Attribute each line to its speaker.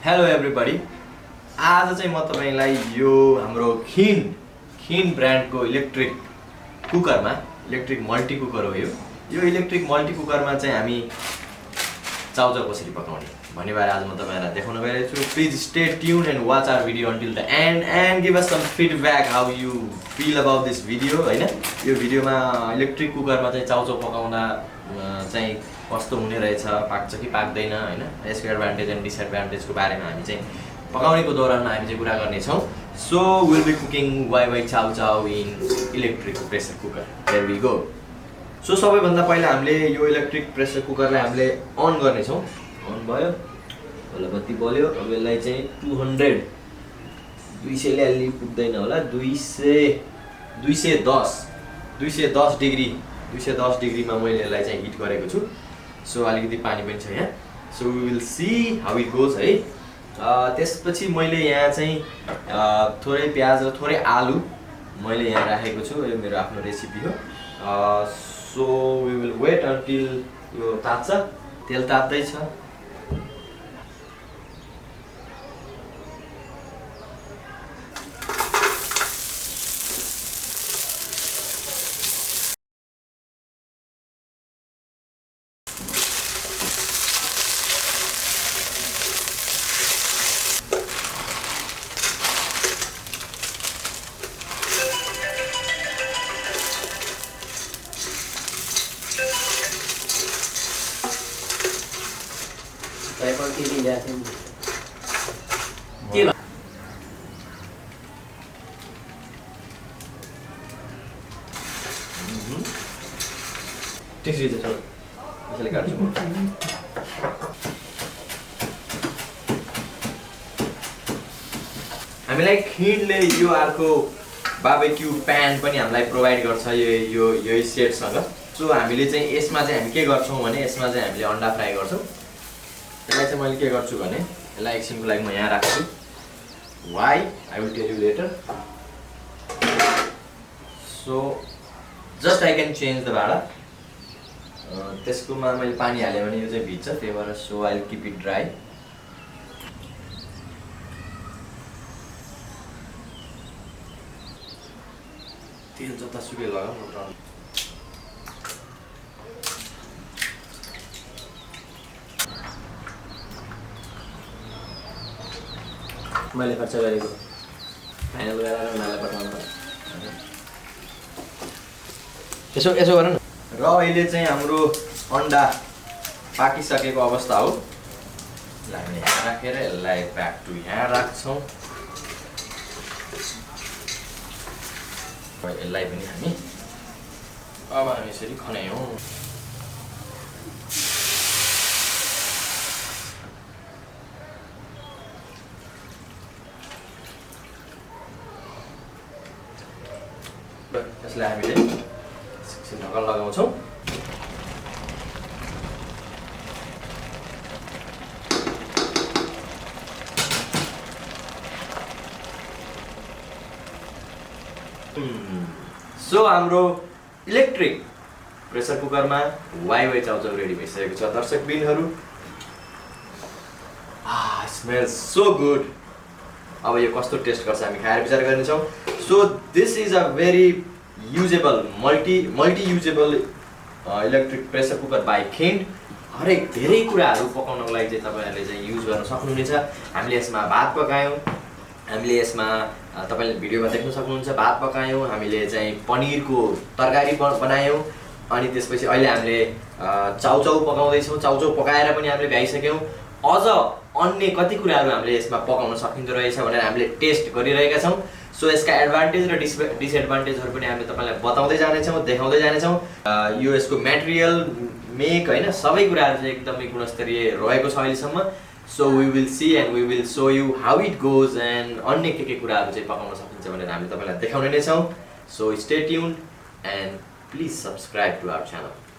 Speaker 1: Hello everybody. आज चाहिँ म तपाईलाई यो हाम्रो खिन्ड ब्रान्डको इलेक्ट्रिक कुकरमा इलेक्ट्रिक मल्टी कुकर हो यो इलेक्ट्रिक मल्टी कुकरमा चाहिँ हामी चाउचाउ कसरी पकाउने भन्ने बारे आज म तपाईहरुलाई देखाउन गइरहेको छु। Please stay tune and watch our video until the end and give us some feedback how you feel about this video हैन। यो भिडियोमा इलेक्ट्रिक कुकरमा चाहिँ चाउचाउ पकाउँदा चाहिँ कस्तो हुने रहेछ, पाक्छ कि पाक्दैन हैन, यसको एडभान्टेज एन्ड डिसएडभान्टेजको बारेमा हामी चाहिँ पकाउनेको दौरानमा हामी चाहिँ कुरा गर्ने छौं। So will be cooking waiwai chowchow in electric pressure cooker. There we go. So सबैभन्दा पहिला हामीले यो इलेक्ट्रिक प्रेसर कुकरलाई हामीले अन गर्ने छौं। अन भयो, होला बत्ती बल्यो। अब यसलाई चाहिँ 200 ले अलि पुग्दैन होला, 210 डिग्रीमा मैले यसलाई चाहिँ हिट गरेको छु। सो अलिकति पानी पनि छ यहाँ। So we will see how it goes है। त्यसपछि मैले यहाँ चाहिँ थोरै प्याज र थोरै आलु मैले यहाँ राखेको छु। यो मेरो आफ्नो रेसिपी हो। So we will wait until यो तात्छ। तेल तात्दै छ। यसले काट्छु म। हामीलाई खिन्डले यो अर्को बार्बेक्यू प्यान पनि हामीलाई प्रोभाइड गर्छ यो सेटसँग। सो हामीले चाहिँ यसमा चाहिँ हामी के गर्छौं भने यसमा चाहिँ हामीले अन्डा फ्राई गर्छौं। यसलाई चाहिँ मैले के गर्छु भने यसलाई एकछिनको लागि म यहाँ राख्छु। Why I will tell you letter. So just I can change the भाडा। त्यसकोमा मैले पानी हाले भने यो चाहिँ भिज्छ, त्यही भएर so I will keep it dry. तेल जतासुकै लगाऊ। मैले खर्च गरेको फाइनल गरेर उनीहरूलाई पठाउनु पर्यो। यसो गर न। र अहिले चाहिँ हाम्रो अन्डा पाकिसकेको अवस्था हो। यसलाई हामी यहाँ राखेर यसलाई ब्याक टु यहाँ राख्छौँ। यसलाई पनि हामी अब हामी यसरी खनायौँ। यसलाई हामीले ढक्कन लगाउँछौँ। सो हाम्रो इलेक्ट्रिक प्रेसर कुकरमा waiwai चाउचाउ रेडी भइसकेको छ दर्शकबिनहरू। Smells so good. अब यो कस्तो टेस्ट गर्छ हामी खाएर विचार गर्नेछौँ। So this is a very usable multi usable electric pressure cooker by Khind. हरेक धेरै कुराहरू पकाउनको लागि चाहिँ तपाईहरुले चाहिँ युज गर्न सक्नुहुनेछ। हामीले यसमा भात पकायौँ, हामीले यसमा तपाईले भिडियोमा देख्न सक्नुहुन्छ भात पकायौँ, हामीले चाहिँ पनिरको तरकारी बनायौँ, अनि त्यसपछि अहिले हामीले चाउचाउ पकाउँदैछौँ। चाउचाउ पकाएर पनि हामीले भ्याइसक्यौँ। अझ अन्य कति कुराहरू हामीले यसमा पकाउन सकिँदो रहेछ भनेर हामीले टेस्ट गरिरहेका छौँ। सो यसका एडभान्टेज र डिसएडभान्टेजहरू पनि हामीले तपाईलाई बताउँदै जानेछौँ, देखाउँदै जानेछौँ। यो यसको मटेरियल मेक हैन सबै कुराहरू चाहिँ एकदमै गुणस्तरीय रहेको छ अहिलेसम्म। So we will see and we will show you how it goes and अन्य के कुराहरू चाहिँ पकाउन सकिन्छ भनेर हामी तपाईलाई देखाउने नै छौँ। So stay tuned and please subscribe to our channel.